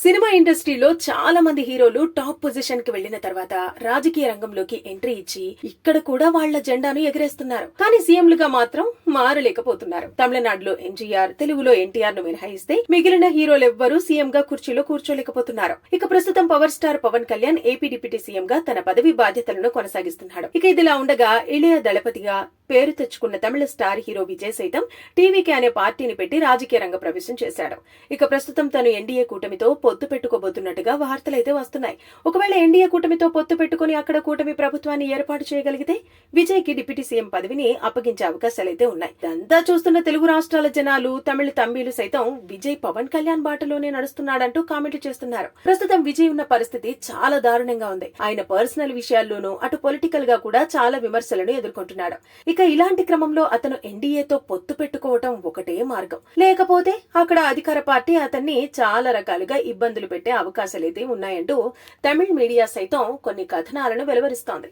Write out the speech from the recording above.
Cinema ఇండస్ట్రీలో చాలా మంది హీరోలు టాప్ పొజిషన్ కి వెళ్లిన తర్వాత రాజకీయ రంగంలోకి ఎంట్రీ ఇచ్చి ఇక్కడ కూడా వాళ్ల జెండాను ఎగరేస్తున్నారు. కానీ సీఎంలుగా మాత్రం మారలేకపోతున్నారు. తమిళనాడులో ఎంజీఆర్, తెలుగులో ఎన్టీఆర్ ను మినహాయిస్తే మిగిలిన హీరోలెవ్వరూ సీఎం గా కుర్చీలో కూర్చోలేకపోతున్నారు. ఇక ప్రస్తుతం power star Pawan Kalyan AP deputy CM గా తన పదవి బాధ్యతలను కొనసాగిస్తున్నాడు. ఇక ఇదిలా ఉండగా ఇళయ దళపతిగా పేరు తెచ్చుకున్న తమిళ స్టార్ హీరో విజయ్ సైతం టీవీకే అనే పార్టీని పెట్టి రాజకీయ రంగ ప్రవేశం చేశాడు. ఇక ప్రస్తుతం తను ఎన్డీఏ కూటమితో పొత్తు పెట్టుకోబోతున్నట్టుగా వార్తలైతే వస్తున్నాయి. ఒకవేళ ఎన్డీఏ కూటమితో పొత్తు పెట్టుకుని అక్కడ కూటమి ప్రభుత్వాన్ని ఏర్పాటు చేయగలిగితే విజయ్ కి డిప్యూటీ సీఎం పదవిని అప్పగించే అవకాశాలైతే ఉన్నాయి. ఇదంతా చూస్తున్న తెలుగు రాష్ట్రాల జనాలు, తమిళ తంబీలు సైతం విజయ్ పవన్ కళ్యాణ్ బాటలోనే నడుస్తున్నాడంటూ కామెంట్లు చేస్తున్నారు. ప్రస్తుతం విజయ్ ఉన్న పరిస్థితి చాలా దారుణంగా ఉంది. ఆయన పర్సనల్ విషయాల్లోనూ అటు పొలిటికల్ గా కూడా చాలా విమర్శలను ఎదుర్కొంటున్నాడు. ఇక ఇలాంటి క్రమంలో అతను ఎన్డీఏతో పొత్తు పెట్టుకోవటం ఒకటే మార్గం. లేకపోతే అక్కడ అధికార పార్టీ అతన్ని చాలా రకాలుగా ఇబ్బందులు పెట్టే అవకాశాలైతే ఉన్నాయంటూ తమిళ మీడియా సైతం కొన్ని కథనాలను వెలువరిస్తోంది.